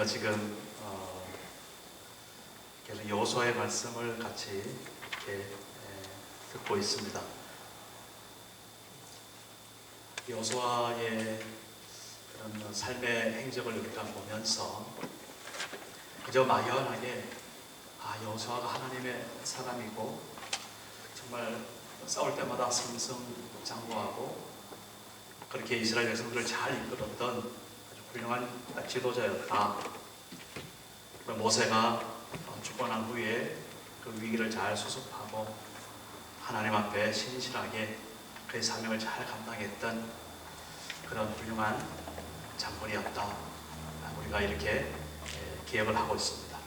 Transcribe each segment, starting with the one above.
우리가 지금 계속 여호수아의 말씀을 같이 이렇게 듣고 있습니다. 여호수아의 그런 삶의 행적을 우리가 보면서 그저 막연하게 여호수아가 하나님의 사람이고 정말 싸울 때마다 승승장구하고 그렇게 이스라엘 백성들을 잘 이끌었던 아주 훌륭한 지도자였다. 모세가 죽고 난 후에 그 위기를 잘 수습하고 하나님 앞에 신실하게 그의 사명을 잘 감당했던 그런 훌륭한 장군이었다. 우리가 이렇게 기억을 하고 있습니다.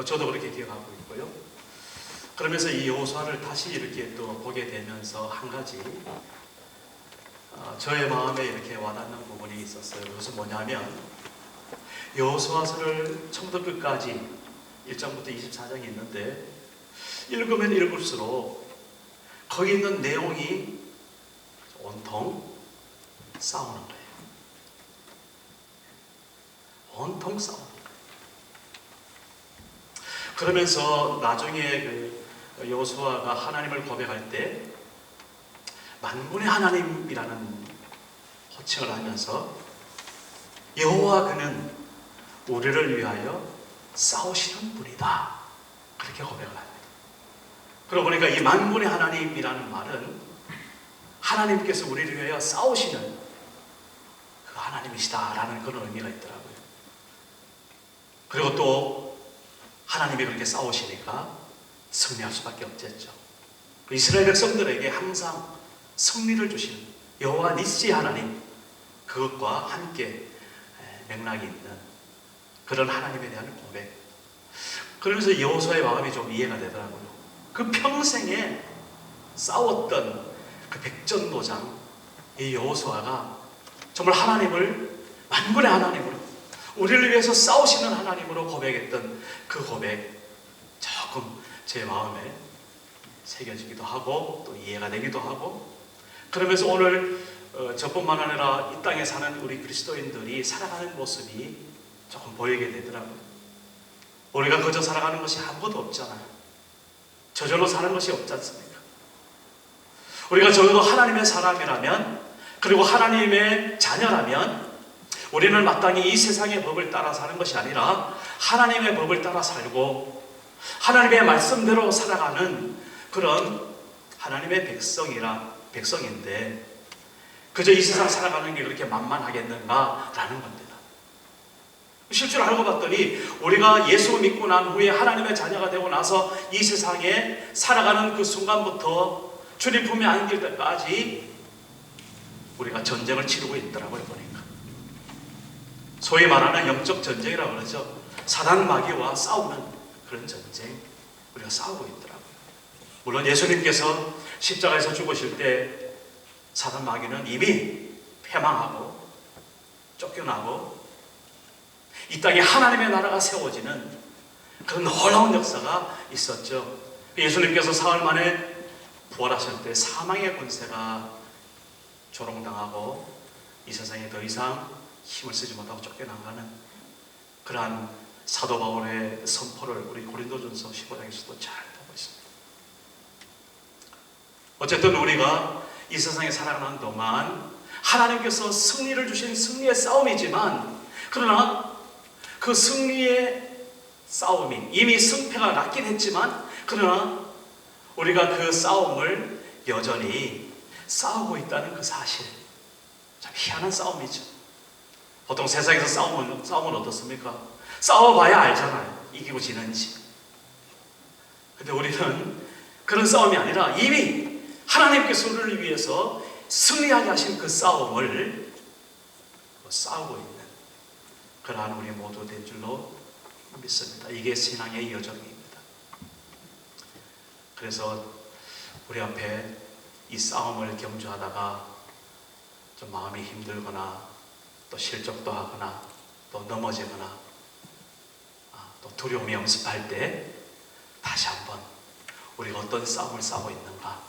저도 그렇게 기억하고 있고요. 그러면서 이 여호수아를 다시 이렇게 또 보게 되면서 한 가지 저의 마음에 이렇게 와닿는 부분이 있었어요. 그것은 뭐냐면 여호수아서를 처음부터 끝까지 1장부터 24장이 있는데 읽으면 읽을수록 거기 있는 내용이 온통 싸우는 거예요. 온통 싸우는 거예요. 그러면서 나중에 그 여호수아가 하나님을 고백할 때 만군의 하나님이라는 호칭을 하면서 여호와 그는 우리를 위하여 싸우시는 분이다. 그렇게 고백을 합니다. 그러고 보니까 이 만군의 하나님이라는 말은 하나님께서 우리를 위하여 싸우시는 그 하나님이시다라는 그런 의미가 있더라고요. 그리고 또 하나님이 그렇게 싸우시니까 승리할 수밖에 없겠죠. 이스라엘 백성들에게 항상 승리를 주시는 여호와 니시 하나님, 그것과 함께 맥락이 있는 그런 하나님에 대한 고백. 그러면서 여호수아의 마음이 좀 이해가 되더라고요. 그 평생에 싸웠던 그 백전노장 이 여호수아가 정말 하나님을 만군의 하나님으로, 우리를 위해서 싸우시는 하나님으로 고백했던 그 고백, 조금 제 마음에 새겨지기도 하고 또 이해가 되기도 하고, 그러면서 오늘 저뿐만 아니라 이 땅에 사는 우리 그리스도인들이 살아가는 모습이 조금 보이게 되더라고요. 우리가 그저 살아가는 것이 아무것도 없잖아요. 저절로 사는 것이 없지 않습니까? 우리가 적어도 하나님의 사람이라면, 그리고 하나님의 자녀라면 우리는 마땅히 이 세상의 법을 따라 사는 것이 아니라 하나님의 법을 따라 살고 하나님의 말씀대로 살아가는 그런 하나님의 백성인데 그저 이 세상 살아가는 게 그렇게 만만하겠는가라는 겁니다. 실제로 알고 봤더니 우리가 예수 믿고 난 후에 하나님의 자녀가 되고 나서 이 세상에 살아가는 그 순간부터 주님 품에 안길 때까지 우리가 전쟁을 치르고 있더라고요. 보니까 소위 말하는 영적 전쟁이라고 그러죠. 사단 마귀와 싸우는 그런 전쟁, 우리가 싸우고 있더라고요. 물론 예수님께서 십자가에서 죽으실 때 사단 마귀는 이미 패망하고 쫓겨나고 이 땅에 하나님의 나라가 세워지는 그런 놀라운 역사가 있었죠. 예수님께서 사흘 만에 부활하실 때 사망의 권세가 조롱당하고 이 세상에 더 이상 힘을 쓰지 못하고 쫓겨나가는 그러한 사도 바울의 선포를 우리 고린도전서 15장에서도 잘 보고 있습니다. 어쨌든 우리가 이 세상에 살아가는 동안 하나님께서 승리를 주신 승리의 싸움이지만, 그러나 그 승리의 싸움이 이미 승패가 났긴 했지만, 그러나 우리가 그 싸움을 여전히 싸우고 있다는 그 사실, 참 희한한 싸움이죠. 보통 세상에서 싸움은 어떻습니까? 싸워봐야 알잖아요. 이기고 지는지. 근데 우리는 그런 싸움이 아니라 이미 하나님께서 우리를 위해서 승리하게 하신 그 싸움을 싸우고 있는 그러한 우리 모두 된 줄로 믿습니다. 이게 신앙의 여정입니다. 그래서 우리 앞에 이 싸움을 경주하다가 좀 마음이 힘들거나 또 실족도 하거나 또 넘어지거나 또 두려움이 엄습할 때 다시 한번 우리가 어떤 싸움을 싸우고 있는가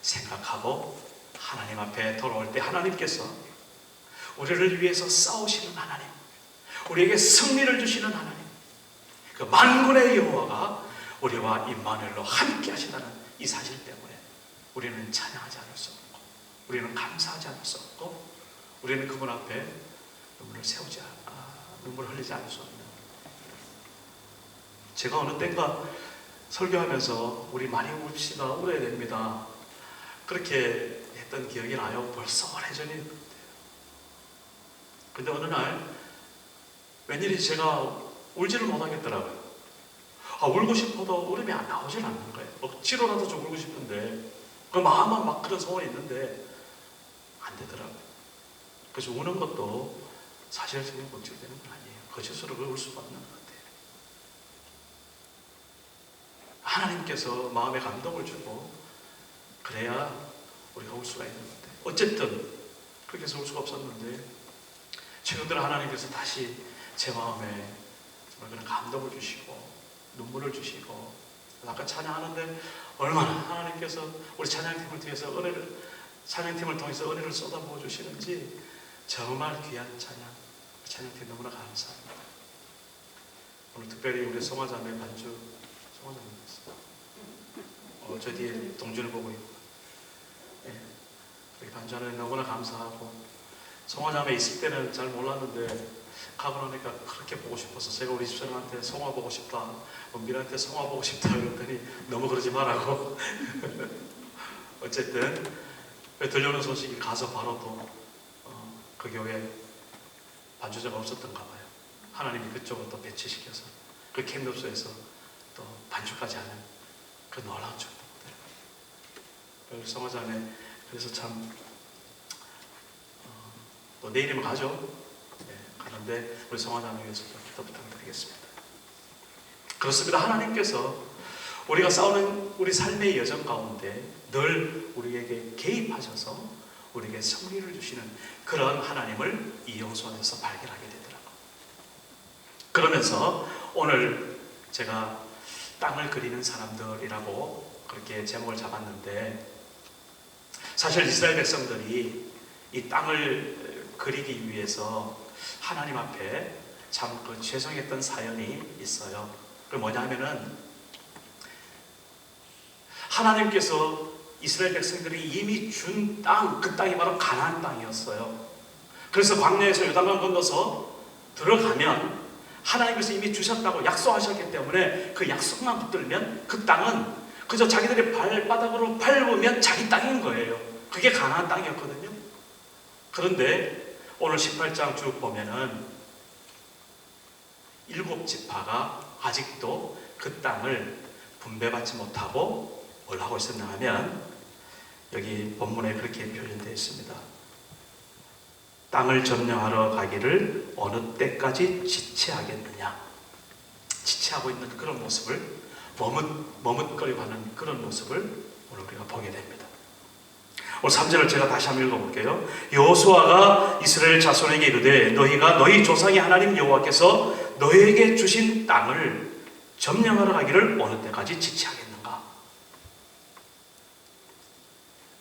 생각하고 하나님 앞에 돌아올 때 하나님께서 우리를 위해서 싸우시는 하나님, 우리에게 승리를 주시는 하나님, 그 만군의 여호와가 우리와 임마누엘로 함께 하시다는 이 사실 때문에 우리는 찬양하지 않을 수 없고, 우리는 감사하지 않을 수 없고, 우리는 그분 앞에 눈물을 흘리지 않을 수 없는. 제가 어느 땐가 설교하면서 우리 많이 웁시다, 울어야 됩니다, 그렇게 했던 기억이 나요. 벌써 오래전이. 근데 어느 날 웬일인지 제가 울지를 못하겠더라고요. 울고 싶어도 울음이 안 나오질 않는 거예요. 억지로라도 좀 울고 싶은데, 그 마음은 막 그런 소원이 있는데 안 되더라고요. 그래서 우는 것도 사실적인 본질되는 건 아니에요. 거짓으로 울 수가 없는 것 같아요. 하나님께서 마음에 감동을 주고 그래야 우리가 울 수가 있는 것 같아요. 어쨌든 그렇게 해서 울 수가 없었는데, 최근 들어 하나님께서 다시 제 마음에 정말 그런 감동을 주시고 눈물을 주시고, 아까 찬양하는데 얼마나 하나님께서 우리 찬양팀을 통해서 찬양팀을 통해서 은혜를 쏟아부어 주시는지 정말 귀한 찬양팀 너무나 감사합니다. 오늘 특별히 우리 송화자매 반주, 저 뒤에 동준을 보고 있고, 우리 반주하는 너무나 감사하고, 송화자매 있을 때는 잘 몰랐는데 가고 나니까 그렇게 보고 싶어서 제가 우리 집사람한테 송화 보고 싶다, 은빈한테 송화 보고 싶다 그랬더니 너무 그러지 말라고. 어쨌든 들려오는 소식이 가서 바로 또 그 교회 반주자가 없었던가 봐요. 하나님이 그쪽을 또 배치시켜서 그 캠프소에서 또 반주까지 하는 그 놀라운 축복들. 성화자매, 그래서 참 또 내일이면 가죠. 가는데 우리 성화자매 위해서 또 부탁드리겠습니다. 그렇습니다. 하나님께서 우리가 싸우는 우리 삶의 여정 가운데 늘 우리에게 개입하셔서 우리에게 승리를 주시는 그런 하나님을 이 여호수아에서 발견하게 되더라고요. 그러면서 오늘 제가 땅을 그리는 사람들이라고 그렇게 제목을 잡았는데, 사실 이스라엘 백성들이 이 땅을 그리기 위해서 하나님 앞에 참 그 죄송했던 사연이 있어요. 그 뭐냐면은 하나님께서 이스라엘 백성들이 이미 준 땅, 그 땅이 바로 가나안 땅이었어요. 그래서 광야에서 요단강 건너서 들어가면 하나님께서 이미 주셨다고 약속하셨기 때문에 그 약속만 붙들면 그 땅은 그저 자기들의 발바닥으로 밟으면 자기 땅인 거예요. 그게 가나안 땅이었거든요. 그런데 오늘 18장 쭉 보면은 7지파가 아직도 그 땅을 분배받지 못하고 뭘 하고 있었나 하면, 여기 본문에 그렇게 표현되어 있습니다. 땅을 점령하러 가기를 어느 때까지 지체하겠느냐. 지체하고 있는 그런 모습을, 머뭇거리고 하는 그런 모습을 오늘 우리가 보게 됩니다. 오늘 3절을 제가 다시 한번 읽어볼게요. 여호수아가 이스라엘 자손에게 이르되 너희가 너희 조상의 하나님 여호와께서 너희에게 주신 땅을 점령하러 가기를 어느 때까지 지체하겠느냐.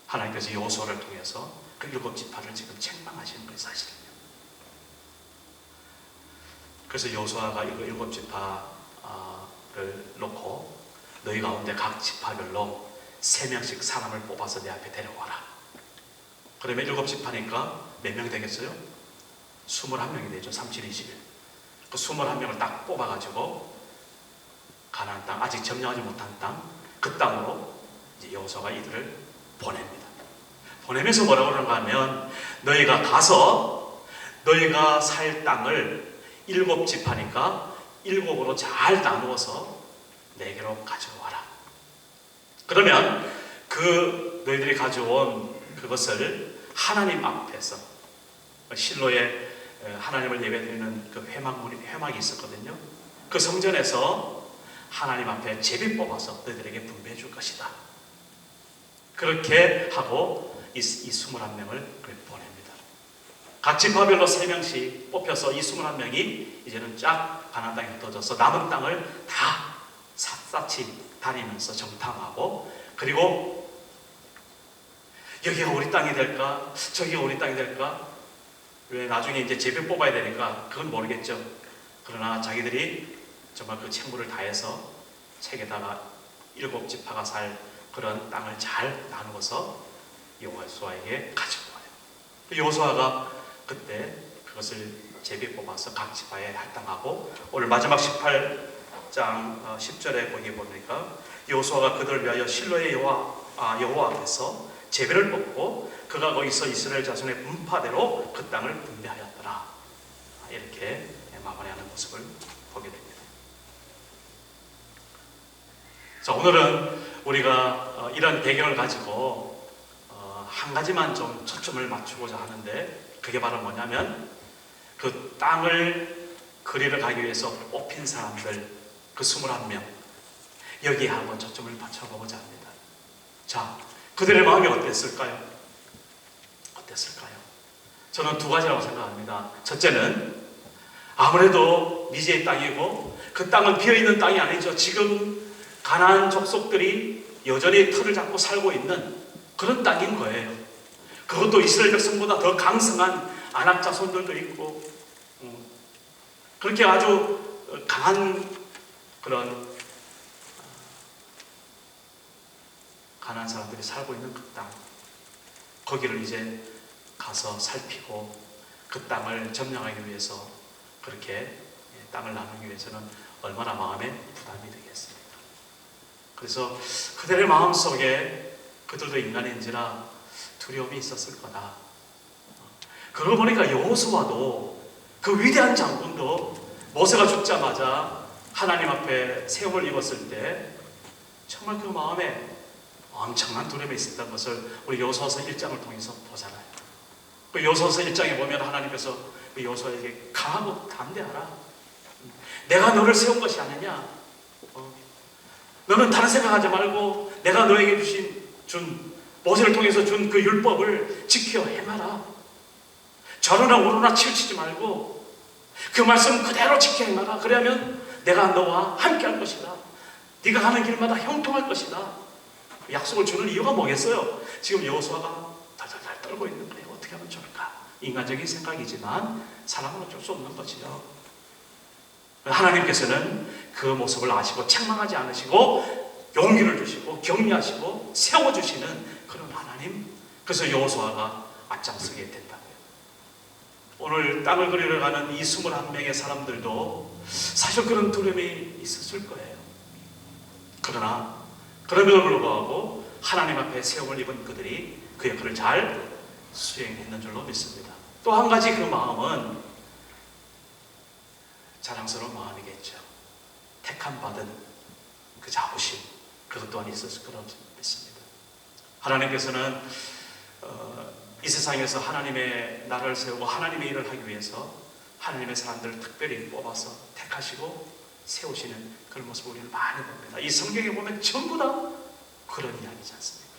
하나님께서 여호수아를 통해서 그 7지파를 지금 책망하시는 것이 사실이에요. 그래서 여호수아가 이거 7지파를 놓고 너희 가운데 각 지파별로 3명씩 사람을 뽑아서 내 앞에 데려와라. 그러면 7지파니까 몇 명 되겠어요? 21명이 되죠. 3721. 그 21명을 딱 뽑아가지고 가나안 땅, 아직 점령하지 못한 땅, 그 땅으로 이제 여호수아가 이들을 보냅니다. 보내면서 뭐라고 그러는가 하면, 너희가 가서 너희가 살 땅을 7지파니까 7으로 잘 나누어서 내게로 가져와라. 그러면 그 너희들이 가져온 그것을 하나님 앞에서, 실로에 하나님을 예배드리는 그 회막이 있었거든요. 그 성전에서 하나님 앞에 제비 뽑아서 너희들에게 분배해 줄 것이다. 그렇게 하고 이 21명을 보냅니다. 각 지파별로 3명씩 뽑혀서 이 21명이 이제는 쫙 가나안 땅에 흩어져서 남은 땅을 다 샅샅이 다니면서 정탐하고, 그리고 여기가 우리 땅이 될까, 저기가 우리 땅이 될까, 왜 나중에 이제 제비 뽑아야 되니까 그건 모르겠죠. 그러나 자기들이 정말 그 책무를 다해서 책에다가 7지파가 살 그런 땅을 잘 나누어서 여호수아에게 가지고 와요. 여호수아가 그때 그것을 제비 뽑아서 각 지파에 할당하고, 오늘 마지막 18장 10절에 거기 보니까 여호수아가 그들을 위하여 실로의 여호와 앞에서 제비를 뽑고 그가 거기서 이스라엘 자손의 분파대로 그 땅을 분배하였더라. 이렇게 마무리하는 모습을 보게 됩니다. 자, 오늘은 우리가 이런 배경을 가지고 한 가지만 좀 초점을 맞추고자 하는데, 그게 바로 뭐냐면 그 땅을 그리러 가기 위해서 뽑힌 사람들, 그 21명, 여기에 한번 초점을 맞춰보고자 합니다. 자, 그들의 마음이 어땠을까요? 저는 두 가지라고 생각합니다. 첫째는 아무래도 미지의 땅이고 그 땅은 비어있는 땅이 아니죠. 지금 가나안 족속들이 여전히 틀을 잡고 살고 있는 그런 땅인 거예요. 그것도 이스라엘 백성보다 더 강성한 아낙 자손들도 있고, 그렇게 아주 강한 그런 가나안 사람들이 살고 있는 그 땅, 거기를 이제 가서 살피고 그 땅을 점령하기 위해서, 그렇게 땅을 나누기 위해서는 얼마나 마음에 부담이 되겠습니까? 그래서 그들의 마음속에, 그들도 인간인지라 두려움이 있었을 거다. 그러고 보니까 여호수아도, 그 위대한 장군도 모세가 죽자마자 하나님 앞에 세움을 입었을 때 정말 그 마음에 엄청난 두려움이 있었던 것을 우리 여호수아서 1장을 통해서 보잖아요. 그 여호수아서 1장에 보면 하나님께서 그 여호수아에게 강하고 담대하라. 내가 너를 세운 것이 아니냐. 너는 다른 생각하지 말고 내가 너에게 준 모세를 통해서 준 그 율법을 지켜 행하라. 좌로나 우로나 치우치지 말고 그 말씀 그대로 지켜 행하라. 그러면 내가 너와 함께 할 것이다. 네가 가는 길마다 형통할 것이다. 약속을 주는 이유가 뭐겠어요? 지금 여호수아가 달달달 떨고 있는 거예요. 어떻게 하면 좋을까? 인간적인 생각이지만 사람은 어쩔 수 없는 거지요. 하나님께서는 그 모습을 아시고 책망하지 않으시고 용기를 주시고 격려하시고 세워주시는 그런 하나님. 그래서 여호수아가 앞장서게 된다고요. 오늘 땅을 그리러 가는 이 21명의 사람들도 사실 그런 두려움이 있었을 거예요. 그러나 그럼에도 불구하고 하나님 앞에 세움을 입은 그들이 그 역할을 잘 수행했는 줄로 믿습니다. 또 한 가지 그 마음은 자랑스러운 마음이겠죠. 택함 받은 그 자부심, 그것 또한 있었을 거라고 믿습니다. 하나님께서는 이 세상에서 하나님의 나라를 세우고 하나님의 일을 하기 위해서 하나님의 사람들을 특별히 뽑아서 택하시고 세우시는 그런 모습을 우리는 많이 봅니다. 이 성경에 보면 전부 다 그런 이야기지 않습니까?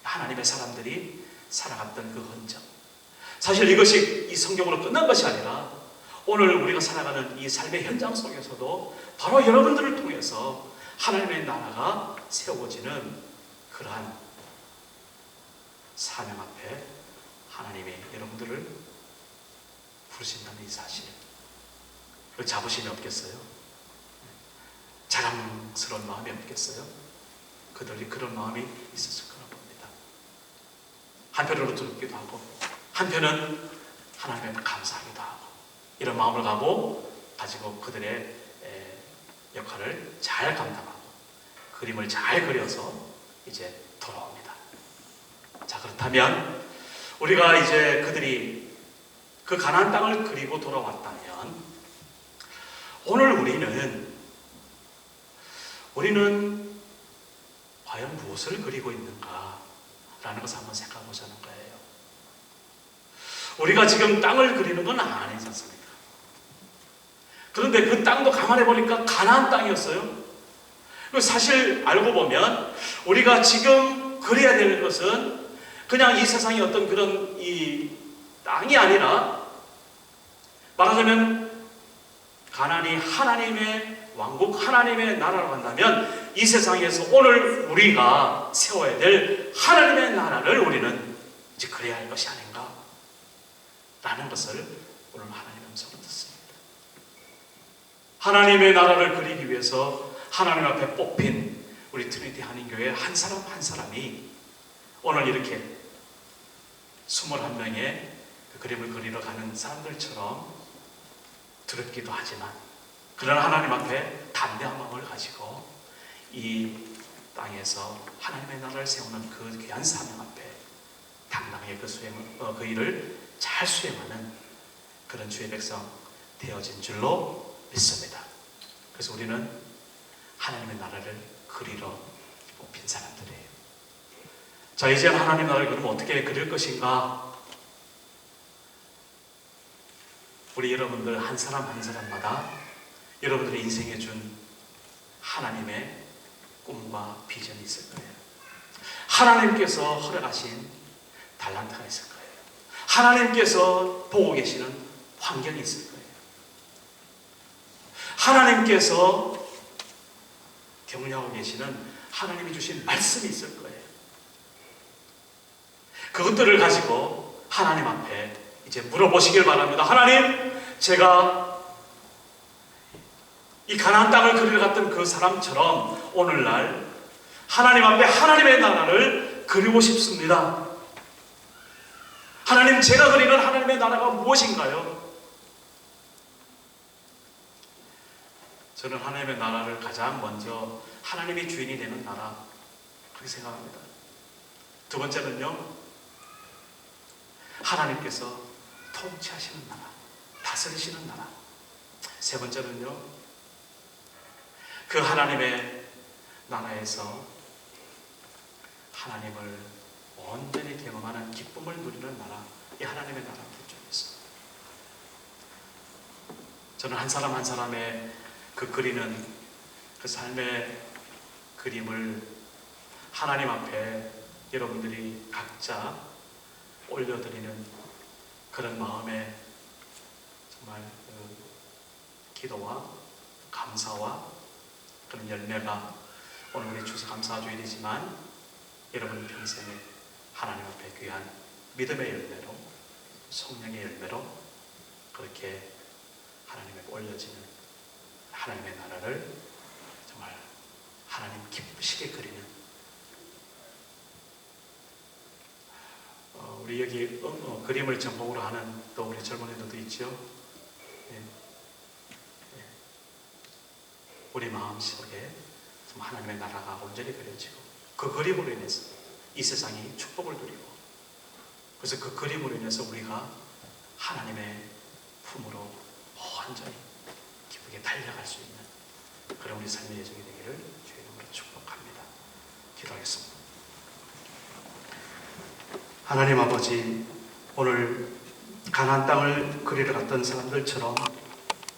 하나님의 사람들이 살아갔던 그 흔적. 사실 이것이 이 성경으로 끝난 것이 아니라 오늘 우리가 살아가는 이 삶의 현장 속에서도 바로 여러분들을 통해서 하나님의 나라가 세워지는 그러한 사명 앞에 하나님이 여러분들을 부르신다는 이 사실, 그 자부심이 없겠어요? 자랑스러운 마음이 없겠어요? 그들이 그런 마음이 있었을 거라 봅니다. 한편으로 두렵기도 하고 한편은 하나님 앞에 감사하기도 하고, 이런 마음을 가지고 그들의 역할을 잘 감당하고 그림을 잘 그려서 이제 돌아옵니다. 자, 그렇다면 우리가 이제 그들이 그 가나안 땅을 그리고 돌아왔다면 오늘 우리는 과연 무엇을 그리고 있는가 라는 것을 한번 생각해 보자는 거예요. 우리가 지금 땅을 그리는 건 아니지 않습니까? 그런데 그 땅도 가만히 보니까 가나안 땅이었어요. 사실 알고 보면 우리가 지금 그려야 되는 것은 그냥 이 세상의 어떤 그런 이 땅이 아니라, 말하자면 가나안이 하나님의 왕국, 하나님의 나라로 간다면 이 세상에서 오늘 우리가 세워야 될 하나님의 나라를 우리는 이제 그려야 할 것이 아닌가 라는 것을 오늘 하나님의 음성으로 듣습니다. 하나님의 나라를 그리기 위해서 하나님 앞에 뽑힌 우리 트리니티 한인교회 한 사람 한 사람이 오늘 이렇게 21명의 그 그림을 그리러 가는 사람들처럼 두렵기도 하지만 그런 하나님 앞에 담대한 마음을 가지고 이 땅에서 하나님의 나라를 세우는 그 귀한 사명 앞에 당당하게 그 일을 잘 수행하는 그런 주의 백성 되어진 줄로 믿습니다. 그래서 우리는 하나님의 나라를 그리러 뽑힌 사람들이에요. 자, 이제 하나님 나라를 그럼 어떻게 그릴 것인가? 우리 여러분들 한 사람 한 사람마다 여러분들의 인생에 준 하나님의 꿈과 비전이 있을 거예요. 하나님께서 허락하신 달란트가 있을 거예요. 하나님께서 보고 계시는 환경이 있을 거예요. 하나님께서 격려하고 계시는 하나님이 주신 말씀이 있을 거예요. 그것들을 가지고 하나님 앞에 이제 물어보시길 바랍니다. 하나님, 제가 이 가나안 땅을 그리러 갔던 그 사람처럼 오늘날 하나님 앞에 하나님의 나라를 그리고 싶습니다. 하나님, 제가 그리는 하나님의 나라가 무엇인가요? 저는 하나님의 나라를 가장 먼저 하나님이 주인이 되는 나라, 그렇게 생각합니다. 두 번째는요, 하나님께서 통치하시는 나라, 다스리시는 나라. 세 번째는요, 그 하나님의 나라에서 하나님을 온전히 경험하는 기쁨을 누리는 나라, 이 하나님의 나라 쪽에서 저는 한 사람 한 사람의 그 그리는 그 삶의 그림을 하나님 앞에 여러분들이 각자 올려드리는 그런 마음에 정말 기도와 감사와 그런 열매가 오늘 우리 추수감사주일이지만 여러분 평생에 하나님 앞에 귀한 믿음의 열매로, 성령의 열매로 그렇게 하나님께 올려지는 하나님의 나라를 정말 하나님 기쁘시게 그리는 우리 여기 그림을 전공으로 하는 또 우리 젊은이들도 있죠. 예. 예. 우리 마음속에 하나님의 나라가 온전히 그려지고 그 그림으로 인해서 이 세상이 축복을 누리고 그래서 그 그림으로 인해서 우리가 하나님의 품으로 온전히 기쁘게 달려갈 수 있는 그런 우리 삶의 예정이 되기를 주의 이름으로 축복합니다. 기도하겠습니다. 하나님 아버지, 오늘 가나안 땅을 그리러 갔던 사람들처럼